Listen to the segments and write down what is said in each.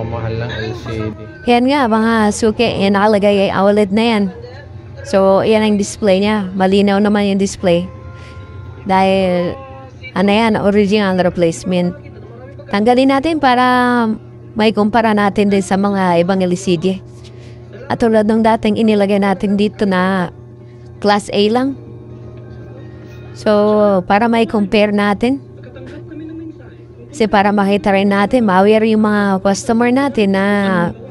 napakamahal ng LCD. Yan nga, mga suki, yan nakalagay ay OLED na yan. So, yan ang display niya. Malinaw naman yung display. Dahil, ano yan, original replacement. Tanggalin natin para may kumpara natin din sa mga ibang LCD. At tulad ng dating inilagay natin dito na Class A lang. So, para may compare natin. Kasi para makita rin natin, ma-aware yung mga customer natin na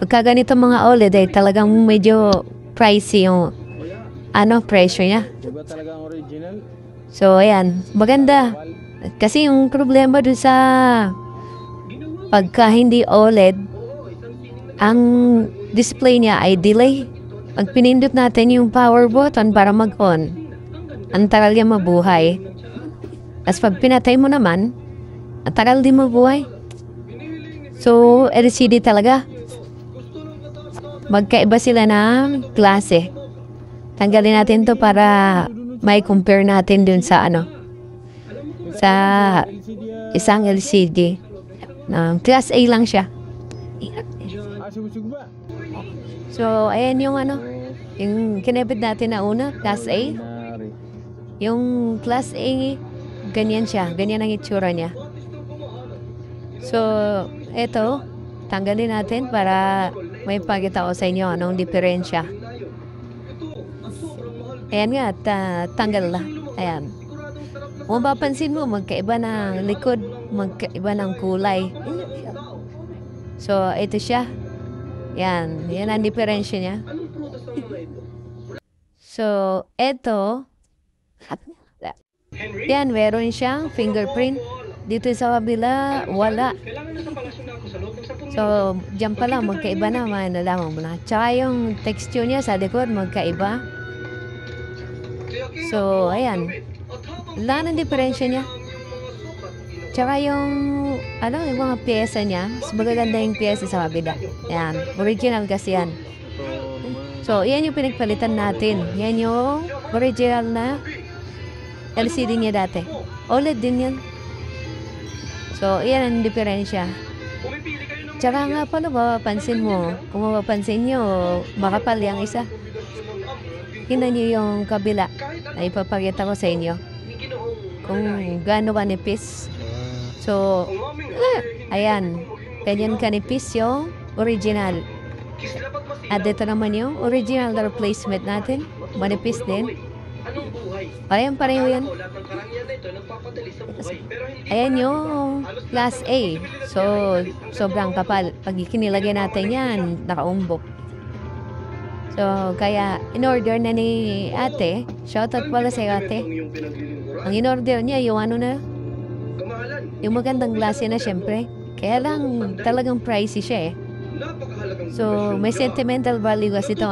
pagka ganito mga OLED ay talagang medyo pricey yung presyo niya. Diba talagang original? So, ayan. Maganda. Kasi yung problema dun sa pagka hindi OLED, ang display niya ay delay. Pag pinindot natin yung power button para mag-on, ang tagal niya mabuhay. As pag pinatay mo naman, ang tagal din mabuhay. So, LCD talaga. Magkaiba sila ng klase. Tanggalin natin to para may compare natin dun sa sa isang LCD. Class A lang siya. Sumusug ba? So, ayan yung yung kinabit natin na una, Class A. Yung Class A, ganyan siya. Ganyan ang itsura niya. So, eto, tanggalin natin para may pakita ko sa inyo anong diferensya. Ayan nga, tanggal na. Ayan. Kung mapapansin mo, magkaiba ng likod, magkaiba ng kulay. So, ito siya. Yan. Yan ang diferensya niya. So, ito. Yan, meron siyang fingerprint. Dito sa kabila, wala. So, dyan pala, magkaiba na. Nalaman mo na. Tsaka yung texture niya sa likod, magkaiba. So, ayan. Wala ng diferensya niya. Tsaka yung, yung mga pyesa niya, mas magaganda yung pyesa sa kabila. Ayan. Original kasi yan. So, yan yung pinagpalitan natin. Yan yung original na LCD niya dati. OLED din yan. So, yan ang diferensya. Tsaka nga pala, mapapansin mo. Kung mapapansin nyo, makapal yung isa. Tingnan nyo yung kabila na ipapakita ko sa inyo. Kung gaano kanipis. So, ayan. Ganyan kanipis yung original. At dito naman yung original na replacement natin. Manipis din. Pareho yan. Ayan yung Class A. So, sobrang kapal. Pag ikinilagay natin yan, nakaumbok. So, kaya in-order na ni ate. Shoutout pala sa ate. Ang in-order niya, yung yung magandang klase na syempre. Kaya lang, talagang pricey siya eh. So, may sentimental value kasi ito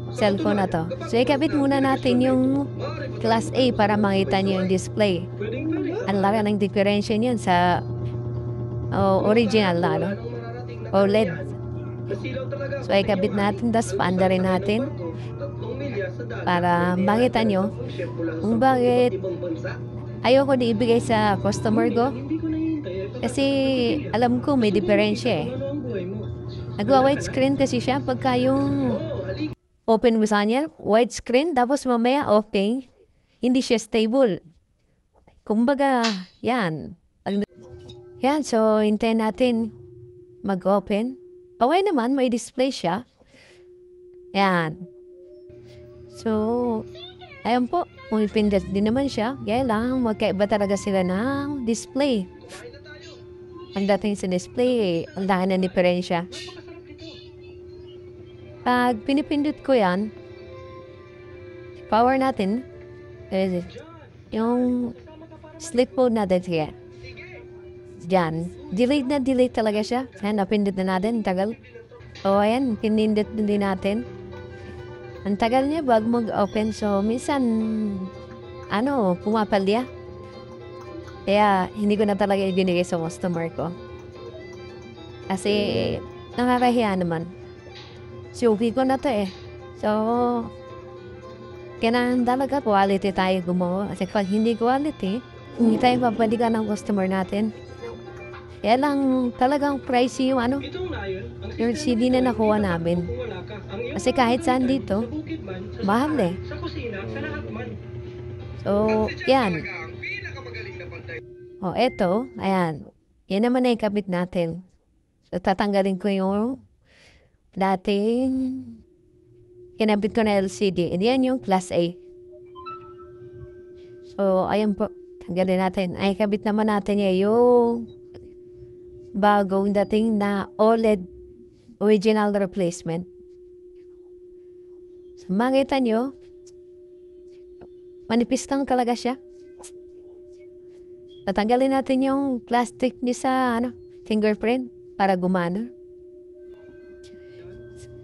cellphone na to. So, ikabit muna natin yung Class A para makita niyo yung display. Ang laki ng diferensya niyan sa original na OLED. So, ikabit natin, tas paanda rin natin para makita nyo kung bakit ayoko na ibigay sa customer ko. Kasi alam ko may diferensya eh. Nagwa-white screen kasi siya pagka yung open mo sa kanya, white screen, tapos mamaya okay, hindi siya stable. Kumbaga, yan. Yan, so hintayin natin mag-open. Okay naman, may display siya. Yan. So, ayan po, pumipindot din naman siya. Kaya lang, magkaiba talaga sila ng display. Ang dating sa display, ang dami ng diferensya. Pag pinipindot ko yan, power natin, yung sleep mode natin siya. Diyan. Delete talaga siya. Ayan, napindot na natin. Tagal. O, ayan. Pinindot din natin. Ang tagal niya bago mag-open. So, minsan, pumapalya. Kaya, hindi ko na talaga ibinigay sa customer ko. Kasi, nakakahiya naman. Suki ko na to eh. So, kailangan talaga quality tayo gumawa. Kasi pag hindi quality, hindi tayo papalikan ng customer natin. Kaya lang talagang pricey yung yung CD na nakuha namin. Kasi kahit saan dito, mahal eh. So, yan. O, eto, ayan. Yan naman na ikabit natin. So, tatanggalin ko yung dating kinabit ko na LCD. And yan yung Class A. So, ayan po. Tanggalin natin. Ay, kabit naman natin yung bagong dating na OLED original replacement. So, makita nyo, manipis lang talaga siya. Tatanggalin natin yung plastic niya sa fingerprint para gumana.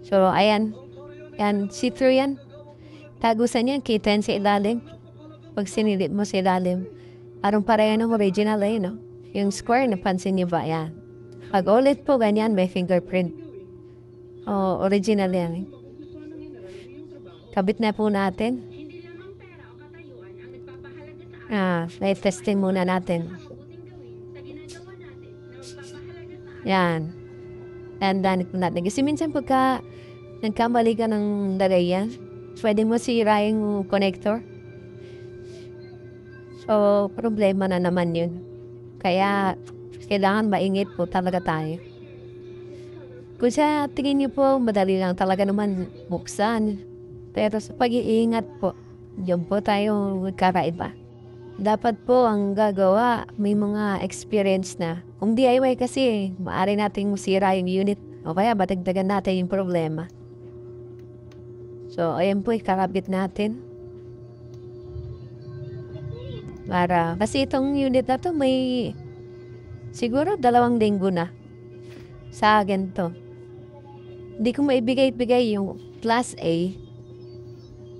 So, ayan. Yan, see-through yan. Tagusan yan, kita yan sa ilalim. Pag sinilip mo sa ilalim, parang pareho ng original eh, no? Yung square, napansin niyo ba? Yan. Pag OLED po, ganyan, may fingerprint. Oh, original yan. Kabit na po natin. Testing muna natin. Yan. Dandanin po natin. Kasi minsan pagka nagkamali ka ng lagay yan, pwede mo sira yung connector. So, problema na naman yun. Kaya, kailangan maingit po talaga tayo. Kung sa tingin niyo po, madali lang talaga naman buksan. Pero sa pag-iingat po, diyan po tayo magkakaiba. Dapat po ang gagawa, may mga experience na. Kung DIY kasi, maaari nating masira yung unit. O kaya, batagdagan natin yung problema. So, ayan po, ikakabit natin. Kasi itong unit na to may siguro 2 linggo na sa akin to. Hindi ko maibigay-bigay yung Class A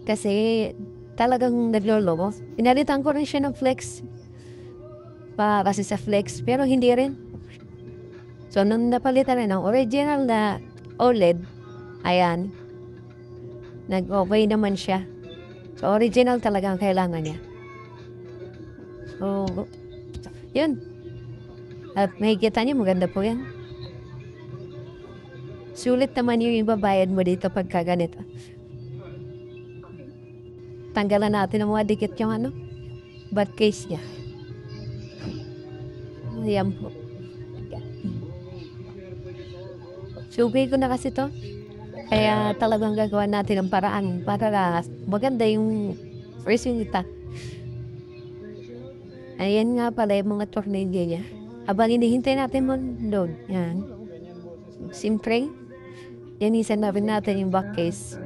kasi talagang naglolobo. Pinalitan ko rin siya ng flex kasi sa flex pero hindi rin. So nung napalitan rin ng original na OLED, ayan, nag-okay naman siya. So original talaga ang kailangan niya. So, yun. At makikita niyo, maganda po yan. Sulit naman yung ibabayad mo dito pagka ganito. Tanggalan natin ang mga dikit yung bad case niya. Ayan po. Sugay ko na kasi to. Kaya talagang gagawa natin ang paraan para maganda yung resulta. Ayan nga pala yung mga tornilyo niya. Abang hinihintay natin mo doon. Yan. Siyempre, yanisan na rin natin yung back case.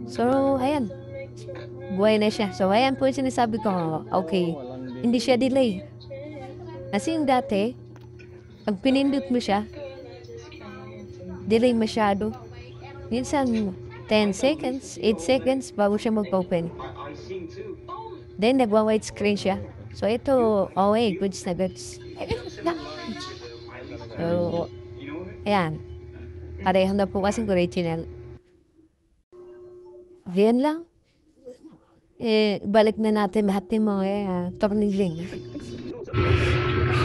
So, ayan. Buhay na siya. So, ayan po yung sinasabi ko. Okay. Hindi siya delay. Kasi yung dati, pag pinindot mo siya, delay masyado. Minsan, 10 seconds, 8 seconds bago siya mag-open. Then, nagwa-white screen siya. So, ito, okay, goods na goods. So, ayan. Pareho na po kasing original. Diyan lang. Balik na natin lahat ng mga tornilling.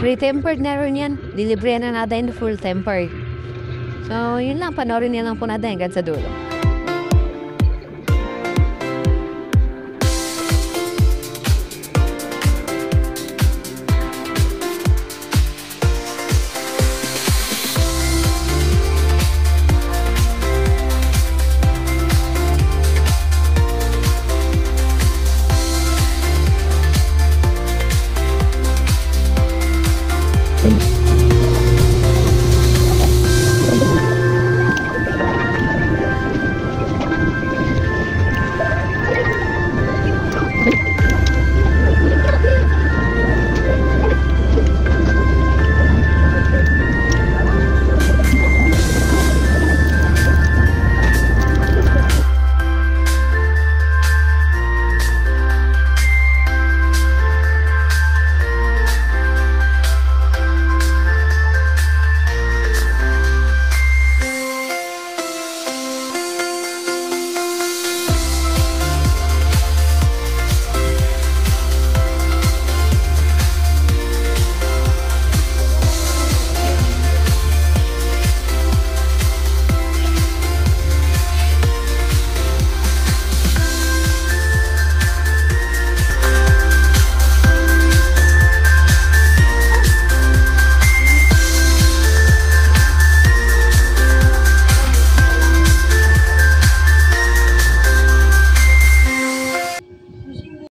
Free tempered na rin yan. Dilibre na natin full tempered. So, yun lang. Panoorin niya lang po natin hanggang sa dulo.